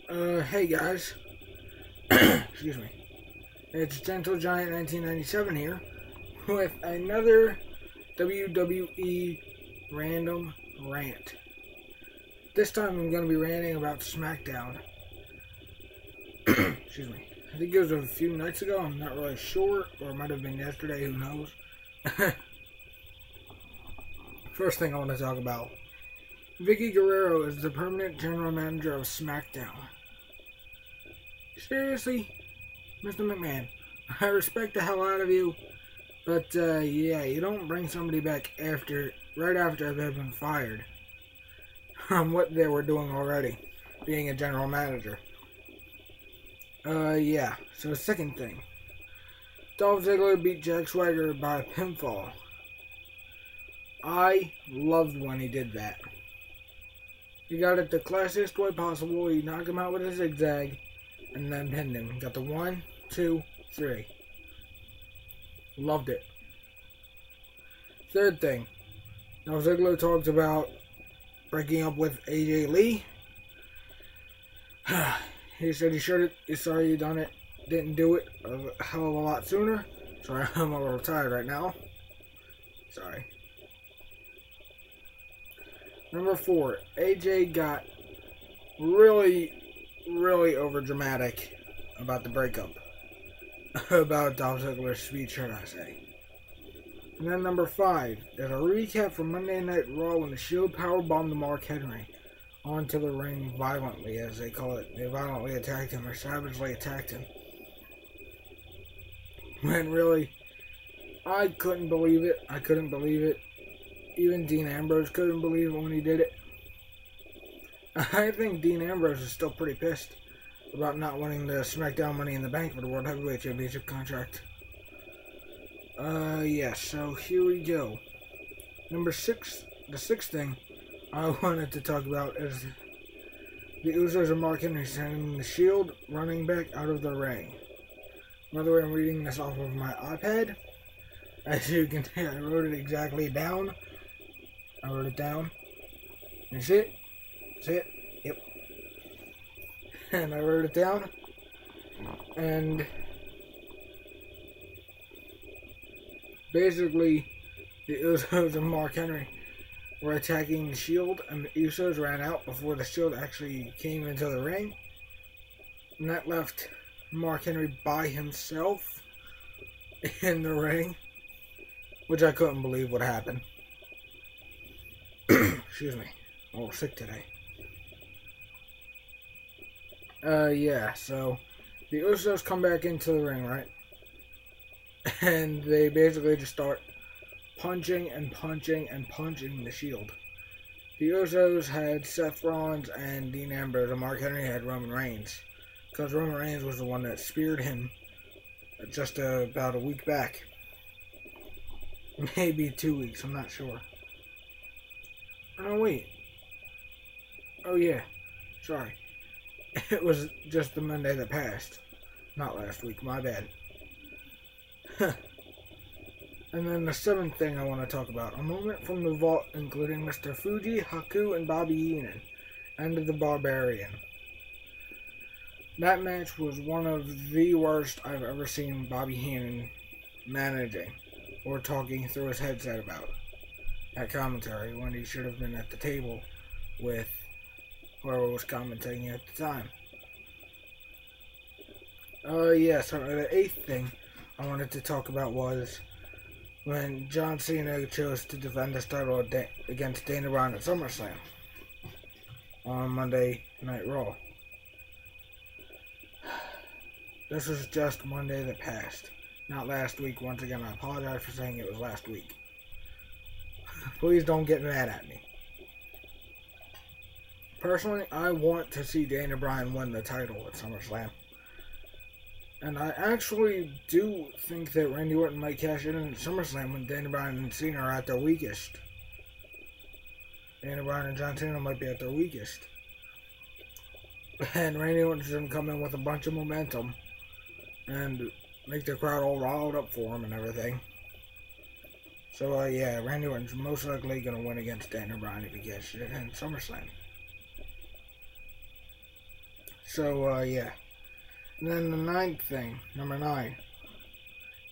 Hey guys. Excuse me. It's Gentle Giant 1997 here with another WWE Random Rant. This time I'm going to be ranting about SmackDown. Excuse me. I think it was a few nights ago, I'm not really sure, or it might have been yesterday, who knows. First thing I want to talk about. Vicky Guerrero is the permanent general manager of SmackDown. Seriously? Mr. McMahon, I respect the hell out of you, but yeah, you don't bring somebody back right after they've been fired from what they were doing already, being a general manager. Yeah, so second thing. Dolph Ziggler beat Jack Swagger by pinfall. I loved when he did that. He got it the classiest way possible. He knocked him out with a zigzag and then pinned him. Got the 1, 2, 3. Loved it. Third thing. Now Ziggler talked about breaking up with AJ Lee. He said he's sorry he didn't do it a hell of a lot sooner. Sorry, I'm a little tired right now. Sorry. Number 4, AJ got really overdramatic about the breakup. About Dolph Ziggler's speech, should I say. And then number 5, there's a recap from Monday Night Raw when the Shield powerbombed Mark Henry onto the ring violently, as they call it. They violently attacked him, or savagely attacked him. When really, I couldn't believe it. I couldn't believe it. Even Dean Ambrose couldn't believe it when he did it. I think Dean Ambrose is still pretty pissed about not winning the SmackDown Money in the Bank for the World Heavyweight Championship contract. Yeah, so here we go. Number 6, the sixth thing I wanted to talk about is the Usos and Mark Henry sending the Shield running back out of the ring. By the way, I'm reading this off of my iPad. As you can see, I wrote it exactly down. I wrote it down. You see it? See it? Yep. And I wrote it down. And basically, the Usos and Mark Henry were attacking the Shield, and the Usos ran out before the Shield actually came into the ring. And that left Mark Henry by himself in the ring, which I couldn't believe would happen. Excuse me. I'm a little sick today. Yeah, so the Usos come back into the ring, right? And they basically just start punching and punching and punching the Shield. The Usos had Seth Rollins and Dean Ambrose, and Mark Henry had Roman Reigns. Because Roman Reigns was the one that speared him just about a week back. Maybe 2 weeks, I'm not sure. Oh, wait. Oh, yeah. Sorry. It was just the Monday that passed. Not last week, my bad. And then the 7th thing I want to talk about. A moment from the vault, including Mr. Fuji, Haku, and Bobby Heenan. And the Barbarian. That match was one of the worst I've ever seen Bobby Heenan managing or talking through his headset about at commentary, when he should have been at the table with whoever was commentating at the time. Yeah, so the 8th thing I wanted to talk about was when John Cena chose to defend his title against Dana Bryan at SummerSlam on Monday Night Raw. This was just Monday that passed, not last week. Once again, I apologize for saying it was last week. Please don't get mad at me. Personally, I want to see Dana Bryan win the title at SummerSlam. And I actually do think that Randy Orton might cash in at SummerSlam when Dana Bryan and Cena are at their weakest. Dana Bryan and John Cena might be at their weakest. And Randy Orton's going to come in with a bunch of momentum and make the crowd all riled up for him and everything. So, yeah, Randy Orton's most likely going to win against Daniel Bryan if he gets it in SummerSlam. So, yeah. And then the ninth thing, number 9.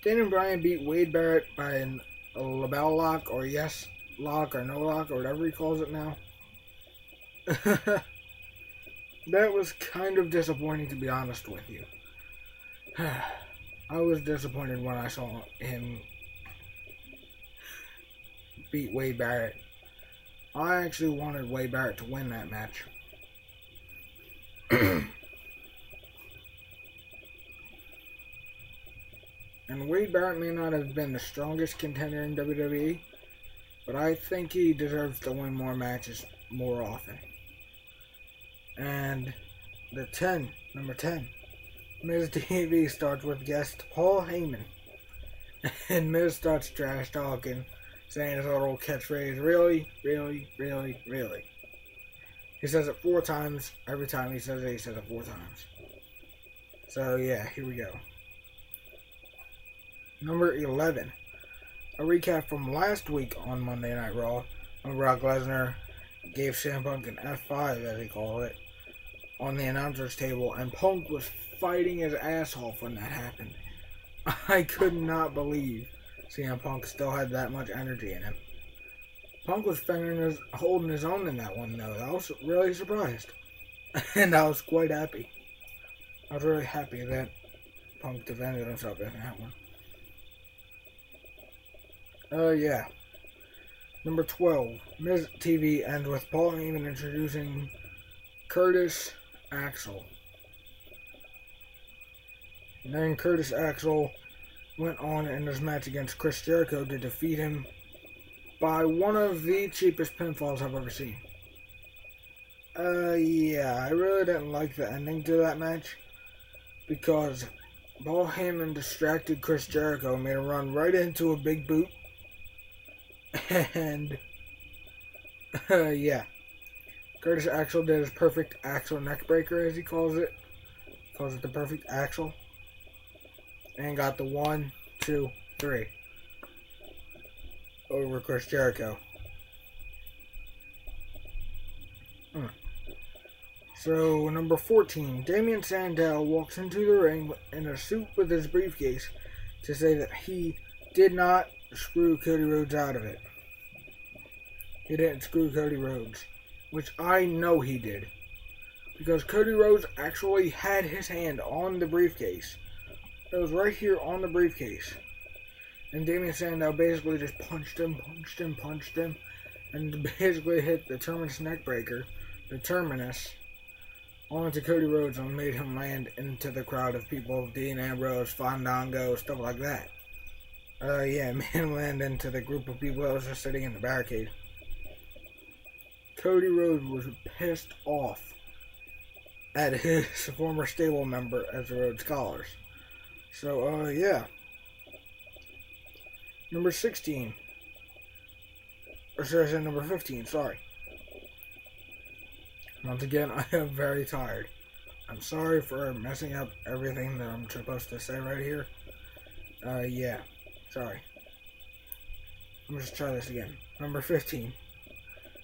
Daniel Bryan beat Wade Barrett by a label lock, or yes lock, or no lock, or whatever he calls it now. That was kind of disappointing, to be honest with you. I was disappointed when I saw him beat Wade Barrett. I actually wanted Wade Barrett to win that match. And Wade Barrett may not have been the strongest contender in WWE, but I think he deserves to win more matches more often. And number 10, Miz TV starts with guest Paul Heyman. And Miz starts trash talking, saying his little catchphrase, really, really, really, really. He says it 4 times. Every time he says it 4 times. So yeah, here we go. Number 11. A recap from last week on Monday Night Raw, when Brock Lesnar gave CM Punk an F5, as he called it, on the announcer's table, and Punk was fighting his ass off when that happened. I could not believe CM Punk still had that much energy in him. Punk was holding his own in that one, though. I was really surprised. And I was quite happy. I was really happy that Punk defended himself in that one. Yeah. Number 12. Miz TV ends with Paul Heyman introducing Curtis Axel. And then Curtis Axel went on in his match against Chris Jericho to defeat him by one of the cheapest pinfalls I've ever seen. Yeah, I really didn't like the ending to that match because Paul Heyman distracted Chris Jericho and made him run right into a big boot. And, yeah. Curtis Axel did his perfect Axel neckbreaker, as he calls it. Calls it the perfect Axel. And got the 1, 2, 3 over Chris Jericho. So, number 14. Damien Sandow walks into the ring in a suit with his briefcase to say that he did not screw Cody Rhodes out of it. He didn't screw Cody Rhodes. Which I know he did. Because Cody Rhodes actually had his hand on the briefcase. It was right here on the briefcase. And Damien Sandow basically just punched him, and basically hit the Terminus neckbreaker, the Terminus, onto Cody Rhodes and made him land into the crowd of people, Dean Ambrose, Fandango, stuff like that. Yeah, made him land into the group of people that was just sitting in the barricade. Cody Rhodes was pissed off at his former stable member as the Rhodes Scholars. So, yeah. Number 16. Or should I say number 15, sorry. Once again, I am very tired. I'm sorry for messing up everything that I'm supposed to say right here. Yeah. Sorry. Let me just try this again. Number 15.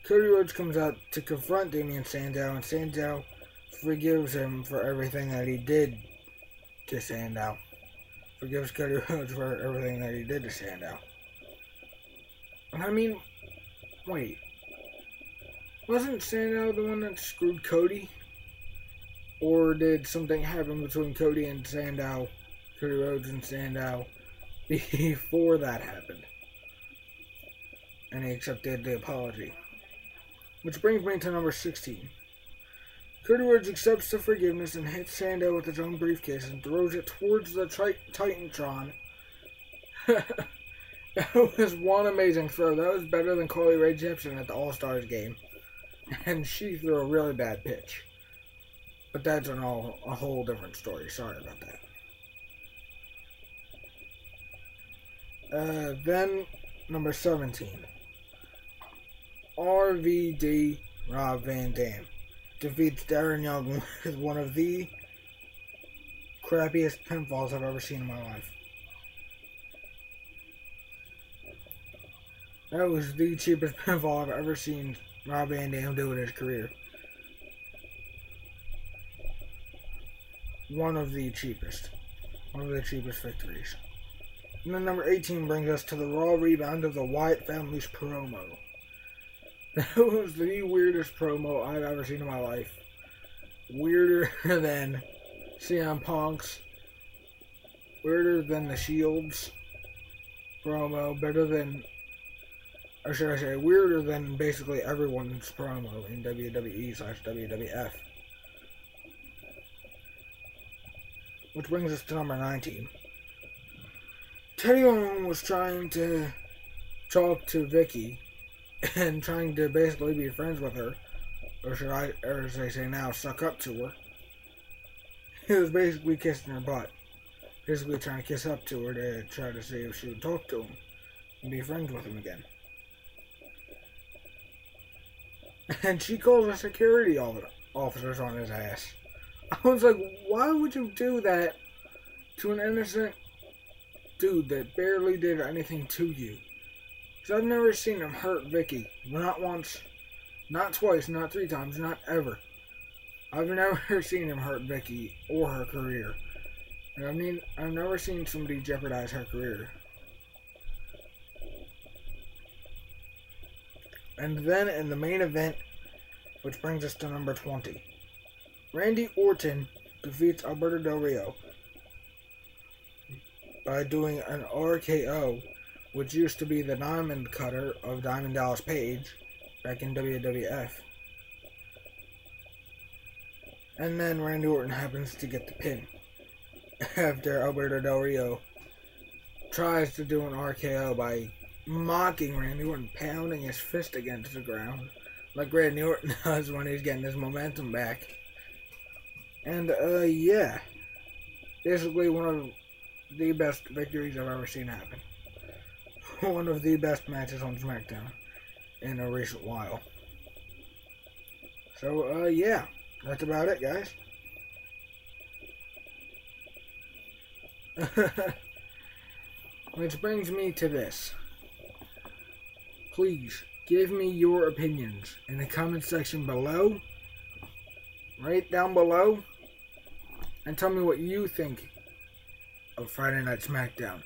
Cody Rhodes comes out to confront Damien Sandow, and Sandow forgives him for everything that he did to Sandow. Forgives Cody Rhodes for everything that he did to Sandow. And I mean, wait. Wasn't Sandow the one that screwed Cody? Or did something happen between Cody and Sandow, Cody Rhodes and Sandow, before that happened? And he accepted the apology. Which brings me to number 16. Cody Rhodes accepts the forgiveness and hits Sandow with his own briefcase and throws it towards the Titantron. That was one amazing throw. That was better than Carly Rae Jepsen at the All-Stars game. And she threw a really bad pitch. But that's a whole different story. Sorry about that. Then, number 17. RVD Rob Van Dam defeats Darren Young with one of the crappiest pinfalls I've ever seen in my life. That was the cheapest pinfall I've ever seen Rob Van Dam do in his career. one of the cheapest victories. And then number 18 brings us to the Raw rebound of the Wyatt family's promo. That was the weirdest promo I've ever seen in my life. Weirder than CM Punk's. Weirder than the Shield's promo. Better than, or should I say, weirder than basically everyone's promo in WWE/WWF. Which brings us to number 19. Teddy Long was trying to talk to Vicky and trying to basically be friends with her, or as they say now, suck up to her. He was basically kissing her butt. Basically trying to kiss up to her to try to see if she would talk to him and be friends with him again. And she calls the security officers on his ass. I was like, why would you do that to an innocent dude that barely did anything to you? Because I've never seen him hurt Vicky. Not once, not twice, not 3 times, not ever. I've never seen him hurt Vicky or her career. And I mean, I've never seen somebody jeopardize her career. And then in the main event, which brings us to number 20. Randy Orton defeats Alberto Del Rio by doing an RKO, which used to be the Diamond Cutter of Diamond Dallas Page back in WWF. And then Randy Orton happens to get the pin after Alberto Del Rio tries to do an RKO by mocking Randy Orton, pounding his fist against the ground like Randy Orton does when he's getting his momentum back. And yeah, basically one of the best victories I've ever seen happen. One of the best matches on SmackDown in a recent while. So yeah, that's about it, guys. Which brings me to this. Please give me your opinions in the comment section below, right down below, and tell me what you think of Friday Night SmackDown.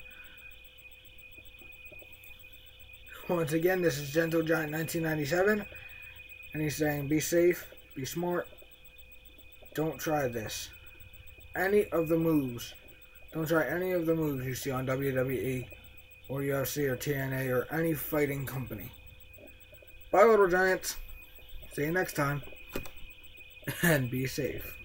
Once again, this is Gentle Giant 1997, and he's saying, be safe, be smart, don't try this. Any of the moves. Don't try any of the moves you see on WWE or UFC or TNA or any fighting company. Bye, Little Giants. See you next time. And be safe.